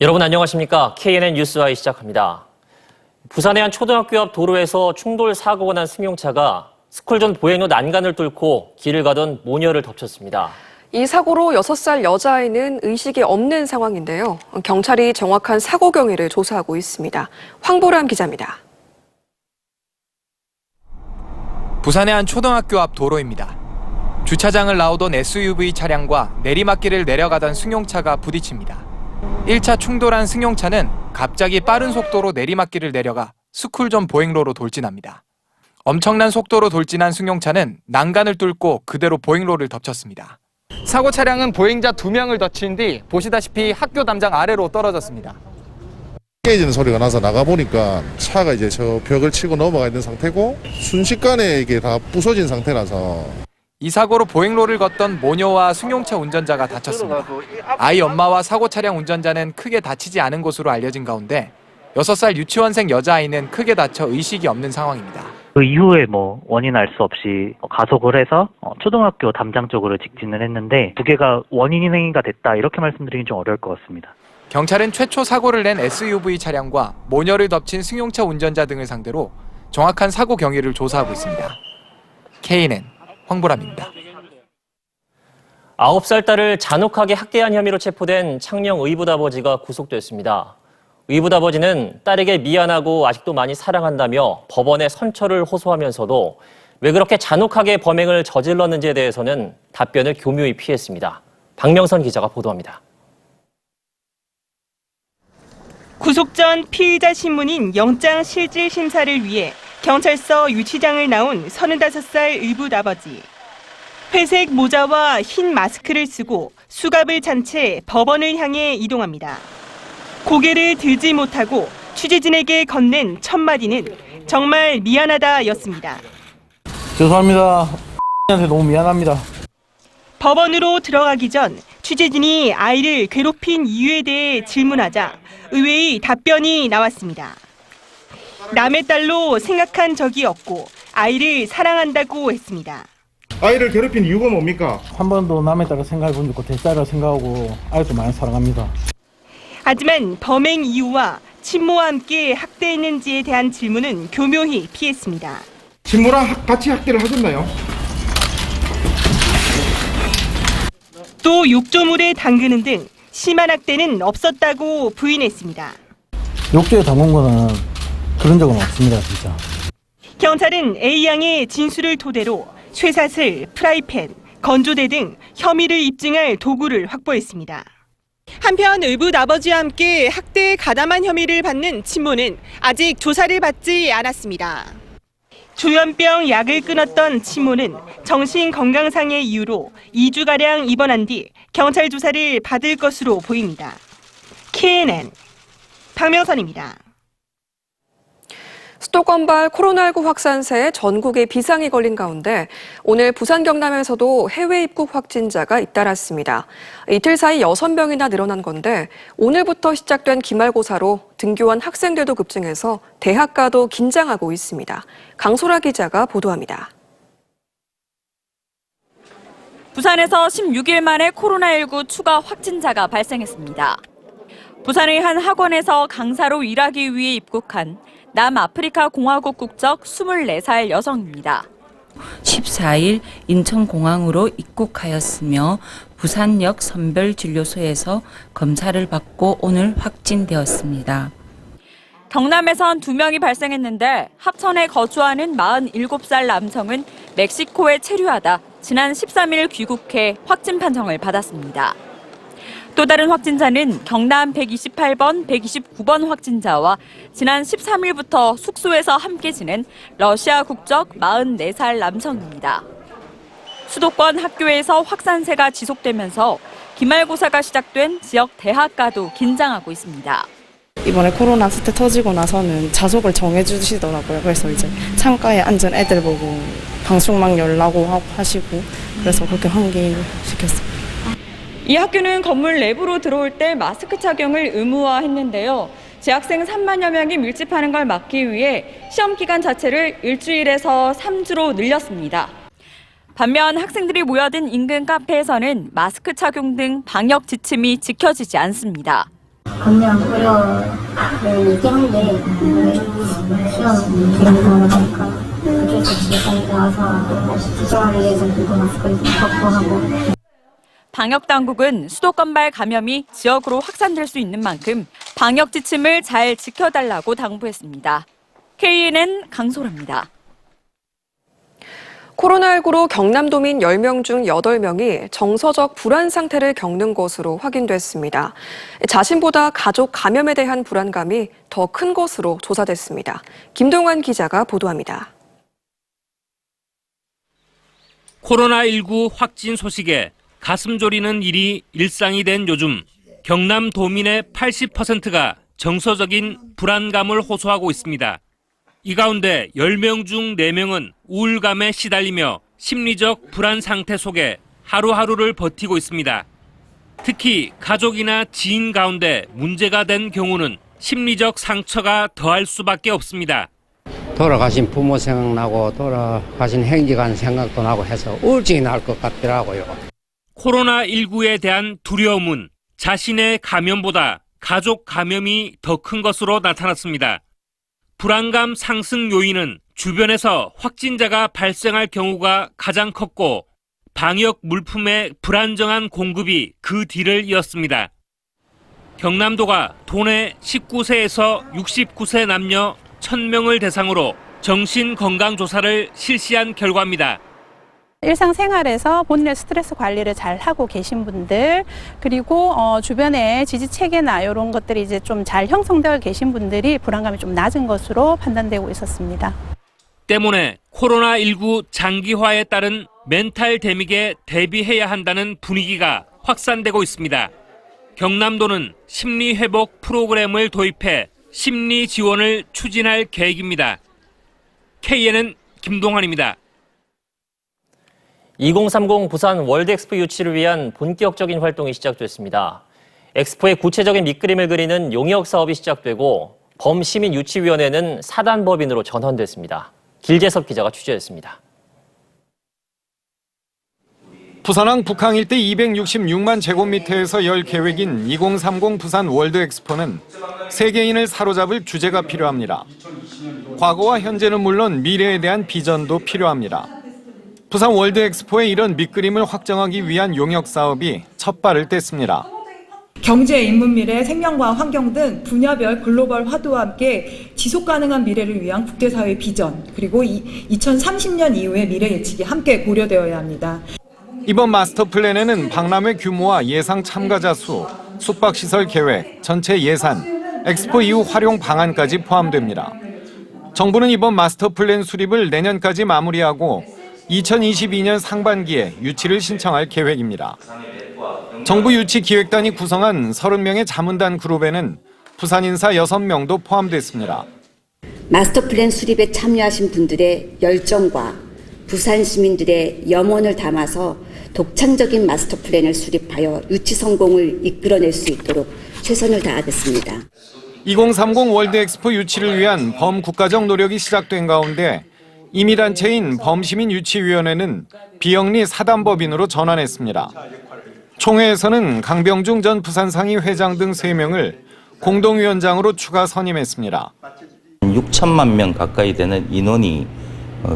여러분 안녕하십니까? KNN 뉴스와이 시작합니다. 부산의 한 초등학교 앞 도로에서 충돌 사고가 난 승용차가 스쿨존 보행로 난간을 뚫고 길을 가던 모녀를 덮쳤습니다. 이 사고로 6살 여자아이는 의식이 없는 상황인데요. 경찰이 정확한 사고 경위를 조사하고 있습니다. 황보람 기자입니다. 부산의 한 초등학교 앞 도로입니다. 주차장을 나오던 SUV 차량과 내리막길을 내려가던 승용차가 부딪힙니다. 1차 충돌한 승용차는 갑자기 빠른 속도로 내리막길을 내려가 스쿨존 보행로로 돌진합니다. 엄청난 속도로 돌진한 승용차는 난간을 뚫고 그대로 보행로를 덮쳤습니다. 사고 차량은 보행자 2명을 덮친 뒤 보시다시피 학교 담장 아래로 떨어졌습니다. 깨지는 소리가 나서 나가보니까 차가 이제 저 벽을 치고 넘어가 있는 상태고 순식간에 이게 다 부서진 상태라서 이 사고로 보행로를 걷던 모녀와 승용차 운전자가 다쳤습니다. 아이 엄마와 사고 차량 운전자는 크게 다치지 않은 것으로 알려진 가운데 6살 유치원생 여자아이는 크게 다쳐 의식이 없는 상황입니다. 그 이후에 원인 알 수 없이 가속을 해서 초등학교 담장 쪽으로 직진을 했는데 두 개가 원인 행위가 됐다 이렇게 말씀드리긴 좀 어려울 것 같습니다. 경찰은 최초 사고를 낸 SUV 차량과 모녀를 덮친 승용차 운전자 등을 상대로 정확한 사고 경위를 조사하고 있습니다. KNN 황보람입니다. 9살 딸을 잔혹하게 학대한 혐의로 체포된 창녕 의붓아버지가 구속됐습니다. 의붓아버지는 딸에게 미안하고 아직도 많이 사랑한다며 법원에 선처를 호소하면서도 왜 그렇게 잔혹하게 범행을 저질렀는지에 대해서는 답변을 교묘히 피했습니다. 박명선 기자가 보도합니다. 구속 전 피의자 신문인 영장 실질 심사를 위해 경찰서 유치장을 나온 35살 의붓아버지. 회색 모자와 흰 마스크를 쓰고 수갑을 찬 채 법원을 향해 이동합니다. 고개를 들지 못하고 취재진에게 건넨 첫 마디는 정말 미안하다였습니다. 죄송합니다. 한테 너무 미안합니다. 법원으로 들어가기 전 취재진이 아이를 괴롭힌 이유에 대해 질문하자 의외의 답변이 나왔습니다. 남의 딸로 생각한 적이 없고 아이를 사랑한다고 했습니다. 아이를 괴롭힌 이유가 뭡니까? 한 번도 남의 딸을 생각해 본 적 없고 제 딸을 생각하고 아이도 많이 사랑합니다. 하지만 범행 이유와 친모와 함께 학대했는지에 대한 질문은 교묘히 피했습니다. 친모랑 같이 학대를 하셨나요? 또 욕조물에 담그는 등 심한 학대는 없었다고 부인했습니다. 욕조에 담은 거는 그런 적은 없습니다, 진짜. 경찰은 A양의 진술을 토대로 쇠사슬, 프라이팬, 건조대 등 혐의를 입증할 도구를 확보했습니다. 한편 의붓아버지와 함께 학대에 가담한 혐의를 받는 친모는 아직 조사를 받지 않았습니다. 조현병 약을 끊었던 친모는 정신건강상의 이유로 2주가량 입원한 뒤 경찰 조사를 받을 것으로 보입니다. KNN 박명선입니다. 수도권발 코로나19 확산세에 전국에 비상이 걸린 가운데 오늘 부산 경남에서도 해외 입국 확진자가 잇따랐습니다. 이틀 사이 6명이나 늘어난 건데 오늘부터 시작된 기말고사로 등교한 학생들도 급증해서 대학가도 긴장하고 있습니다. 강소라 기자가 보도합니다. 부산에서 16일 만에 코로나19 추가 확진자가 발생했습니다. 부산의 한 학원에서 강사로 일하기 위해 입국한 남아프리카 공화국 국적 24살 여성입니다. 14일 인천공항으로 입국하였으며 부산역 선별진료소에서 검사를 받고 오늘 확진되었습니다. 경남에선 2명이 발생했는데 합천에 거주하는 47살 남성은 멕시코에 체류하다 지난 13일 귀국해 확진 판정을 받았습니다. 또 다른 확진자는 경남 128번, 129번 확진자와 지난 13일부터 숙소에서 함께 지낸 러시아 국적 44살 남성입니다. 수도권 학교에서 확산세가 지속되면서 기말고사가 시작된 지역 대학가도 긴장하고 있습니다. 이번에 코로나 사태 터지고 나서는 자속을 정해주시더라고요. 그래서 이제 창가에 앉은 애들 보고 방충망 열라고 하시고 그래서 그렇게 환기시켰습니다. 이 학교는 건물 내부로 들어올 때 마스크 착용을 의무화했는데요. 재학생 3만여 명이 밀집하는 걸 막기 위해 시험 기간 자체를 일주일에서 3주로 늘렸습니다. 반면 학생들이 모여든 인근 카페에서는 마스크 착용 등 방역 지침이 지켜지지 않습니다. 감량 우려를 얘기하는데 시험 기간을 하니까 어쩔 수 없이 빨리 나와서 지정하기 위해서 그거 마스크를 벗고 하고. 방역 당국은 수도권발 감염이 지역으로 확산될 수 있는 만큼 방역 지침을 잘 지켜달라고 당부했습니다. KNN 강소라입니다. 코로나19로 경남도민 10명 중 8명이 정서적 불안 상태를 겪는 것으로 확인됐습니다. 자신보다 가족 감염에 대한 불안감이 더 큰 것으로 조사됐습니다. 김동환 기자가 보도합니다. 코로나19 확진 소식에 가슴 졸이는 일이 일상이 된 요즘 경남 도민의 80%가 정서적인 불안감을 호소하고 있습니다. 이 가운데 10명 중 4명은 우울감에 시달리며 심리적 불안 상태 속에 하루하루를 버티고 있습니다. 특히 가족이나 지인 가운데 문제가 된 경우는 심리적 상처가 더할 수밖에 없습니다. 돌아가신 부모 생각나고 돌아가신 행지관 생각도 나고 해서 우울증이 날 것 같더라고요. 코로나19에 대한 두려움은 자신의 감염보다 가족 감염이 더 큰 것으로 나타났습니다. 불안감 상승 요인은 주변에서 확진자가 발생할 경우가 가장 컸고 방역 물품의 불안정한 공급이 그 뒤를 이었습니다. 경남도가 도내 19세에서 69세 남녀 1,000명을 대상으로 정신건강조사를 실시한 결과입니다. 일상생활에서 본인의 스트레스 관리를 잘 하고 계신 분들, 그리고 주변에 지지체계나 이런 것들이 이제 좀 잘 형성되어 계신 분들이 불안감이 좀 낮은 것으로 판단되고 있었습니다. 때문에 코로나19 장기화에 따른 멘탈 데믹에 대비해야 한다는 분위기가 확산되고 있습니다. 경남도는 심리회복 프로그램을 도입해 심리 지원을 추진할 계획입니다. KNN 김동환입니다. 2030 부산 월드엑스포 유치를 위한 본격적인 활동이 시작됐습니다. 엑스포의 구체적인 밑그림을 그리는 용역 사업이 시작되고 범시민유치위원회는 사단법인으로 전환됐습니다. 길재섭 기자가 취재했습니다. 부산항 북항 일대 266만 제곱미터에서 열 계획인 2030 부산 월드엑스포는 세계인을 사로잡을 주제가 필요합니다. 과거와 현재는 물론 미래에 대한 비전도 필요합니다. 부산 월드엑스포의 이런 밑그림을 확정하기 위한 용역 사업이 첫 발을 뗐습니다. 경제, 인문 미래, 생명과학, 환경 등 분야별 글로벌 화두와 함께 지속 가능한 미래를 위한 국제사회 비전, 그리고 2030년 이후의 미래 예측이 함께 고려되어야 합니다. 이번 마스터 플랜에는 박람회 규모와 예상 참가자 수, 숙박시설 계획, 전체 예산, 엑스포 이후 활용 방안까지 포함됩니다. 정부는 이번 마스터 플랜 수립을 내년까지 마무리하고 2022년 상반기에 유치를 신청할 계획입니다. 정부 유치 기획단이 구성한 30명의 자문단 그룹에는 부산 인사 6명도 포함됐습니다. 마스터 플랜 수립에 참여하신 분들의 열정과 부산 시민들의 염원을 담아서 독창적인 마스터 플랜을 수립하여 유치 성공을 이끌어낼 수 있도록 최선을 다하겠습니다. 2030 월드엑스포 유치를 위한 범국가적 노력이 시작된 가운데 임의단체인 범시민유치위원회는 비영리 사단법인으로 전환했습니다. 총회에서는 강병중 전 부산상위 회장 등 3명을 공동위원장으로 추가 선임했습니다. 6천만 명 가까이 되는 인원이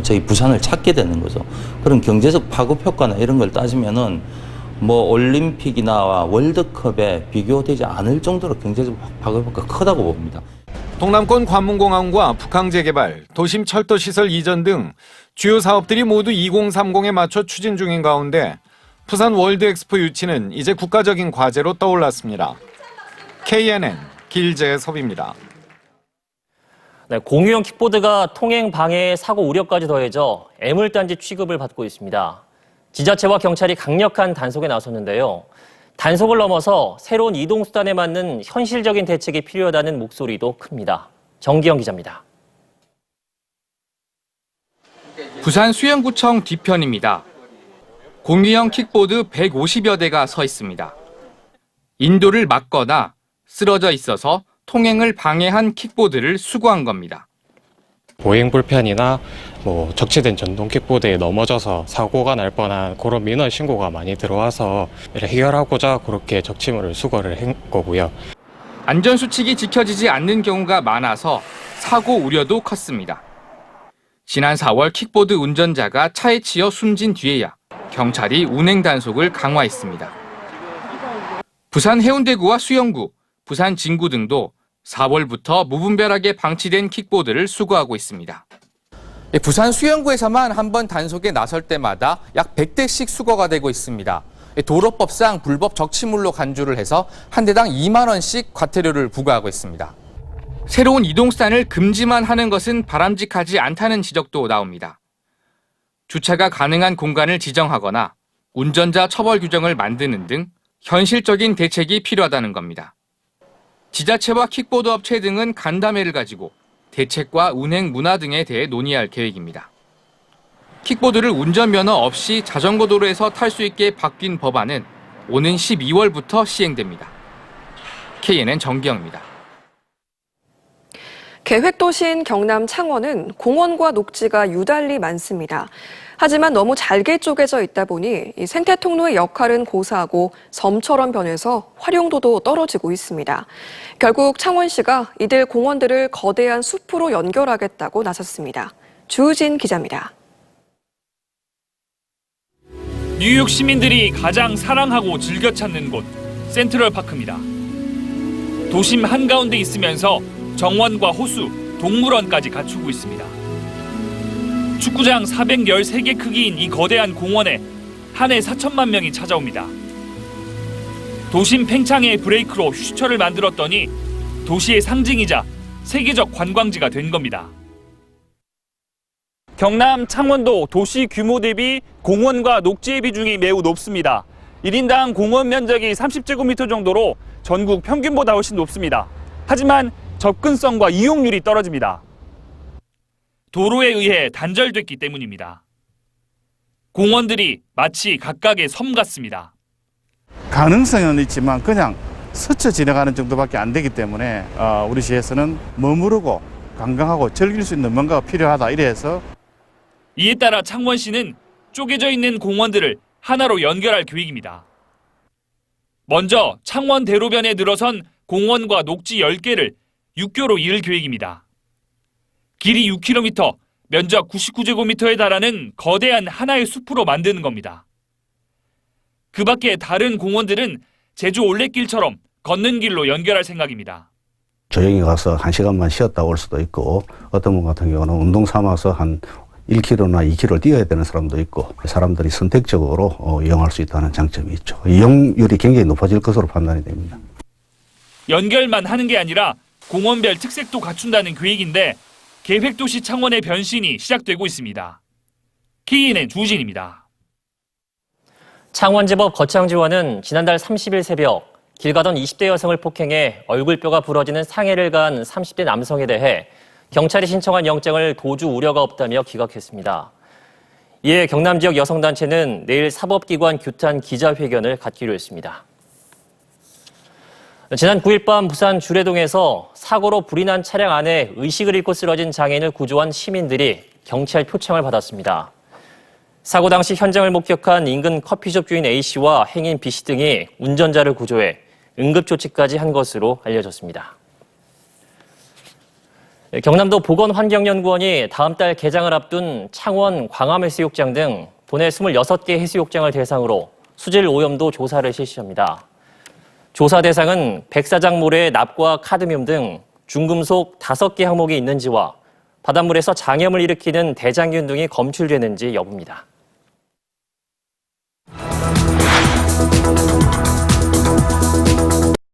저희 부산을 찾게 되는 거죠. 그런 경제적 파급 효과나 이런 걸 따지면은 뭐 올림픽이나 월드컵에 비교되지 않을 정도로 경제적 파급 효과가 크다고 봅니다. 동남권 관문공항과 북항 재개발, 도심 철도시설 이전 등 주요 사업들이 모두 2030에 맞춰 추진 중인 가운데 부산 월드엑스포 유치는 이제 국가적인 과제로 떠올랐습니다. KNN 길재섭입니다. 네, 공유형 킥보드가 통행 방해 사고 우려까지 더해져 애물단지 취급을 받고 있습니다. 지자체와 경찰이 강력한 단속에 나섰는데요. 단속을 넘어서 새로운 이동수단에 맞는 현실적인 대책이 필요하다는 목소리도 큽니다. 정기영 기자입니다. 부산 수영구청 뒤편입니다. 공유형 킥보드 150여 대가 서 있습니다. 인도를 막거나 쓰러져 있어서 통행을 방해한 킥보드를 수거한 겁니다. 보행 불편이나 적치된 전동 킥보드에 넘어져서 사고가 날 뻔한 그런 민원 신고가 많이 들어와서 해결하고자 그렇게 적치물을 수거를 한 거고요. 안전수칙이 지켜지지 않는 경우가 많아서 사고 우려도 컸습니다. 지난 4월 킥보드 운전자가 차에 치여 숨진 뒤에야 경찰이 운행 단속을 강화했습니다. 부산 해운대구와 수영구, 부산 진구 등도 4월부터 무분별하게 방치된 킥보드를 수거하고 있습니다. 부산 수영구에서만 한 번 단속에 나설 때마다 약 100대씩 수거가 되고 있습니다. 도로법상 불법 적치물로 간주를 해서 한 대당 2만 원씩 과태료를 부과하고 있습니다. 새로운 이동수단을 금지만 하는 것은 바람직하지 않다는 지적도 나옵니다. 주차가 가능한 공간을 지정하거나 운전자 처벌 규정을 만드는 등 현실적인 대책이 필요하다는 겁니다. 지자체와 킥보드 업체 등은 간담회를 가지고 대책과 운행 문화 등에 대해 논의할 계획입니다. 킥보드를 운전면허 없이 자전거 도로에서 탈 수 있게 바뀐 법안은 오는 12월부터 시행됩니다. KNN 정기영입니다. 계획도시인 경남 창원은 공원과 녹지가 유달리 많습니다. 하지만 너무 잘게 쪼개져 있다 보니 이 생태 통로의 역할은 고사하고 섬처럼 변해서 활용도도 떨어지고 있습니다. 결국 창원시가 이들 공원들을 거대한 숲으로 연결하겠다고 나섰습니다. 주우진 기자입니다. 뉴욕 시민들이 가장 사랑하고 즐겨 찾는 곳, 센트럴파크입니다. 도심 한가운데 있으면서 정원과 호수, 동물원까지 갖추고 있습니다. 축구장 413개 크기인 이 거대한 공원에 한 해 4천만 명이 찾아옵니다. 도심 팽창의 브레이크로 휴식처를 만들었더니 도시의 상징이자 세계적 관광지가 된 겁니다. 경남 창원도 도시 규모 대비 공원과 녹지의 비중이 매우 높습니다. 1인당 공원 면적이 30제곱미터 정도로 전국 평균보다 훨씬 높습니다. 하지만 접근성과 이용률이 떨어집니다. 도로에 의해 단절됐기 때문입니다. 공원들이 마치 각각의 섬 같습니다. 가능성은 있지만 그냥 스쳐 지나가는 정도밖에 안 되기 때문에 우리 시에서는 머무르고 관광하고 즐길 수 있는 뭔가가 필요하다 이래서 이에 따라 창원시는 쪼개져 있는 공원들을 하나로 연결할 계획입니다. 먼저 창원 대로변에 늘어선 공원과 녹지 10개를 육교로 이을 계획입니다. 길이 6km, 면적 99제곱미터에 달하는 거대한 하나의 숲으로 만드는 겁니다. 그 밖에 다른 공원들은 제주 올레길처럼 걷는 길로 연결할 생각입니다. 조용히 가서 1시간만 쉬었다 올 수도 있고 어떤 분 같은 경우는 운동 삼아서 한 1km나 2km를 뛰어야 되는 사람도 있고 사람들이 선택적으로 이용할 수 있다는 장점이 있죠. 이용률이 굉장히 높아질 것으로 판단이 됩니다. 연결만 하는 게 아니라 공원별 특색도 갖춘다는 계획인데 계획도시 창원의 변신이 시작되고 있습니다. KNN 주진입니다. 창원지법 거창지원은 지난달 30일 새벽 길 가던 20대 여성을 폭행해 얼굴뼈가 부러지는 상해를 가한 30대 남성에 대해 경찰이 신청한 영장을 도주 우려가 없다며 기각했습니다. 이에 경남 지역 여성단체는 내일 사법기관 규탄 기자회견을 갖기로 했습니다. 지난 9일 밤 부산 주례동에서 사고로 불이 난 차량 안에 의식을 잃고 쓰러진 장애인을 구조한 시민들이 경찰 표창을 받았습니다. 사고 당시 현장을 목격한 인근 커피숍 주인 A씨와 행인 B씨 등이 운전자를 구조해 응급조치까지 한 것으로 알려졌습니다. 경남도 보건환경연구원이 다음 달 개장을 앞둔 창원 광암해수욕장 등 도내 26개 해수욕장을 대상으로 수질 오염도 조사를 실시합니다. 조사 대상은 백사장 모래의 납과 카드뮴 등 중금속 5개 항목이 있는지와 바닷물에서 장염을 일으키는 대장균 등이 검출되는지 여부입니다.